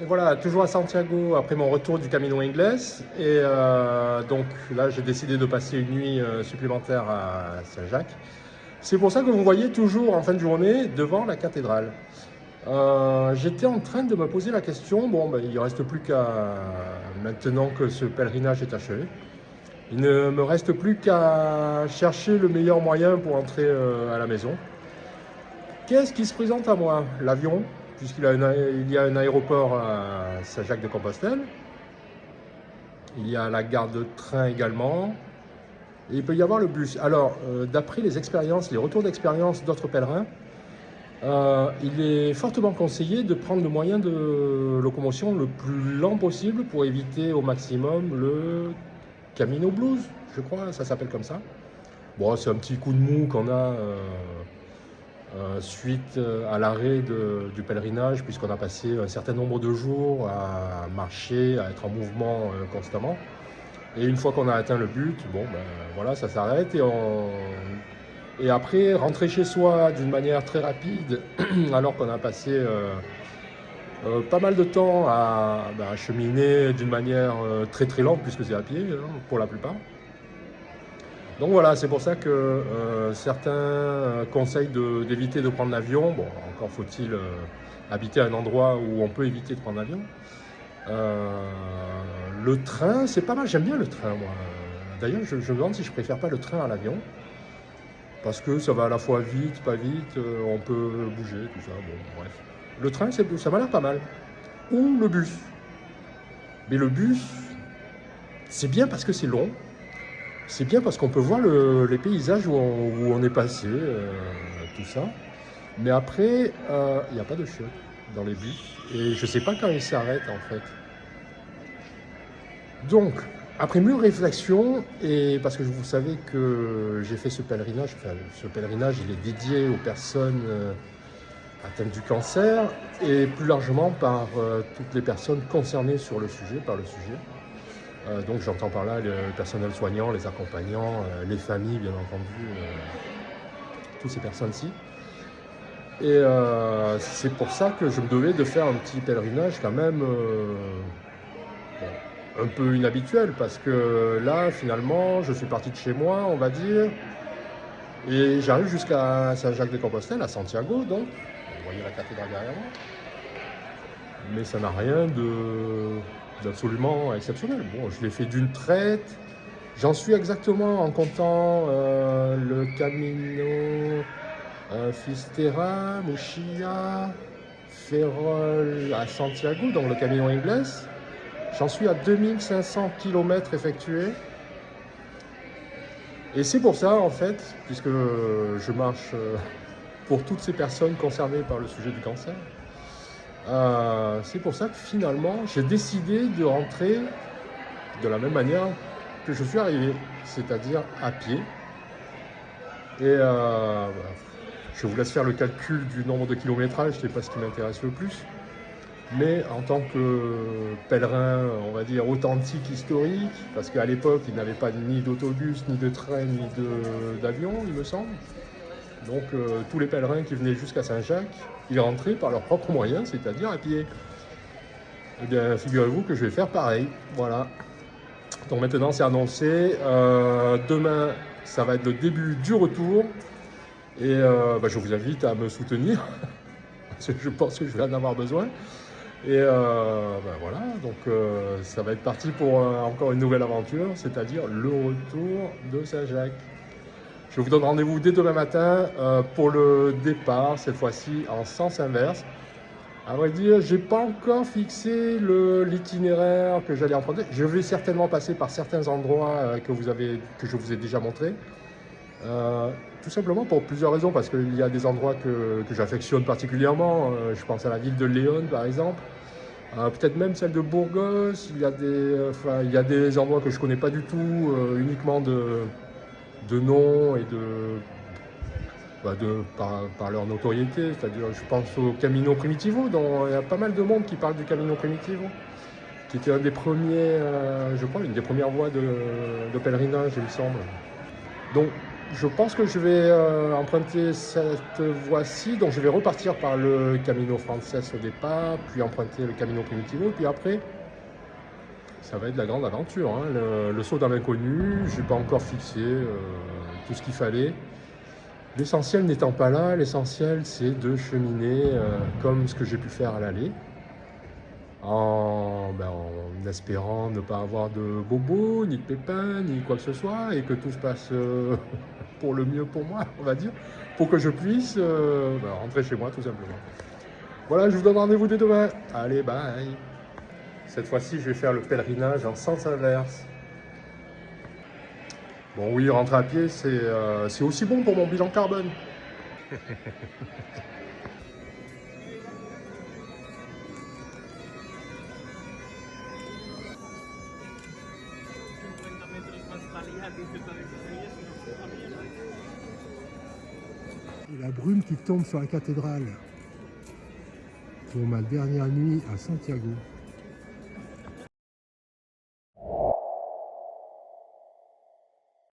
Et voilà, toujours à Santiago après mon retour du Camino Inglés. Et donc là, j'ai décidé de passer une nuit supplémentaire à Saint-Jacques. C'est pour ça que vous voyez toujours en fin de journée devant la cathédrale. J'étais en train de me poser la question, bon, ben, il ne reste plus qu'à, maintenant que ce pèlerinage est achevé, il ne me reste plus qu'à chercher le meilleur moyen pour entrer à la maison. Qu'est-ce qui se présente à moi? L'avion, il y a un aéroport à Saint-Jacques-de-Compostelle. Il y a la gare de train également. Et il peut y avoir le bus. Alors, d'après les expériences, les retours d'expérience d'autres pèlerins, il est fortement conseillé de prendre le moyen de locomotion le plus lent possible pour éviter au maximum le Camino Blues, je crois, ça s'appelle comme ça. Bon, c'est un petit coup de mou qu'on a suite à l'arrêt du pèlerinage, puisqu'on a passé un certain nombre de jours à marcher, à être en mouvement constamment. Et une fois qu'on a atteint le but, bon, ben voilà, ça s'arrête et après, rentrer chez soi d'une manière très rapide, alors qu'on a passé pas mal de temps à cheminer d'une manière très très lente, puisque c'est à pied hein, pour la plupart. Donc voilà, c'est pour ça que certains conseillent d'éviter de prendre l'avion. Bon, encore faut-il habiter à un endroit où on peut éviter de prendre l'avion. Le train, c'est pas mal, j'aime bien le train moi. D'ailleurs, je me demande si je préfère pas le train à l'avion. Parce que ça va à la fois vite, pas vite, on peut bouger, tout ça, bon, bref. Le train, ça m'a l'air pas mal. Ou le bus. Mais le bus, c'est bien parce que c'est long. C'est bien parce qu'on peut voir les paysages où on est passé, tout ça. Mais après, il n'y a pas de chiottes dans les bus. Et je ne sais pas quand ils s'arrêtent, en fait. Donc, après mûre réflexion, et parce que vous savez que j'ai fait ce pèlerinage, enfin, ce pèlerinage il est dédié aux personnes atteintes du cancer et plus largement par toutes les personnes concernées sur le sujet, par le sujet. Donc j'entends par là le personnel soignant, les accompagnants, les familles bien entendu, toutes ces personnes-ci. Et c'est pour ça que je me devais de faire un petit pèlerinage quand même un peu inhabituel, parce que là finalement je suis parti de chez moi on va dire, et j'arrive jusqu'à Saint-Jacques-de-Compostelle, à Santiago donc, vous voyez la cathédrale derrière moi, mais ça n'a rien d'absolument exceptionnel. Bon, je l'ai fait d'une traite, j'en suis exactement en comptant le Camino Fisterra, Muxía, Ferrol à Santiago, donc le Camino Inglés. J'en suis à 2500 km effectués. Et c'est pour ça, en fait, puisque je marche pour toutes ces personnes concernées par le sujet du cancer, c'est pour ça que finalement, j'ai décidé de rentrer de la même manière que je suis arrivé, c'est-à-dire à pied. Et je vous laisse faire le calcul du nombre de kilométrages, c'est pas ce qui m'intéresse le plus. Mais en tant que pèlerin, on va dire, authentique, historique, parce qu'à l'époque, il n'avait pas ni d'autobus, ni de train, ni d'avion, il me semble. Donc tous les pèlerins qui venaient jusqu'à Saint-Jacques, ils rentraient par leurs propres moyens, c'est-à-dire à pied. Eh bien, figurez-vous que je vais faire pareil. Voilà. Donc maintenant, c'est annoncé. Demain, ça va être le début du retour. Et je vous invite à me soutenir, parce que je pense que je vais en avoir besoin. Et voilà, donc ça va être parti pour encore une nouvelle aventure, c'est-à-dire le retour de Saint-Jacques. Je vous donne rendez-vous dès demain matin pour le départ, cette fois-ci en sens inverse. À vrai dire, j'ai pas encore fixé l'itinéraire que j'allais emprunter. Je vais certainement passer par certains endroits que je vous ai déjà montrés. Tout simplement pour plusieurs raisons, parce qu'il y a des endroits que j'affectionne particulièrement. Je pense à la ville de Léon par exemple, peut-être même celle de Burgos. Il y a des endroits que je ne connais pas du tout, uniquement de nom et par leur notoriété. C'est-à-dire, je pense au Camino Primitivo, dont il y a pas mal de monde qui parle du Camino Primitivo, qui était un des premiers, je crois, une des premières voies de pèlerinage, il me semble. Donc, je pense que je vais emprunter cette voie-ci, donc je vais repartir par le Camino Frances au départ, puis emprunter le Camino Primitivo, puis après, ça va être la grande aventure, hein. Le saut dans l'inconnu, je n'ai pas encore fixé tout ce qu'il fallait. L'essentiel n'étant pas là, l'essentiel c'est de cheminer comme ce que j'ai pu faire à l'aller, en espérant ne pas avoir de bobos, ni de pépins, ni quoi que ce soit, et que tout se passe pour le mieux pour moi, on va dire, pour que je puisse rentrer chez moi tout simplement. Voilà, je vous donne rendez-vous dès demain. Allez, bye. Cette fois-ci, je vais faire le pèlerinage en sens inverse. Bon oui, rentrer à pied, c'est aussi bon pour mon bilan carbone. Et la brume qui tombe sur la cathédrale pour ma dernière nuit à Santiago.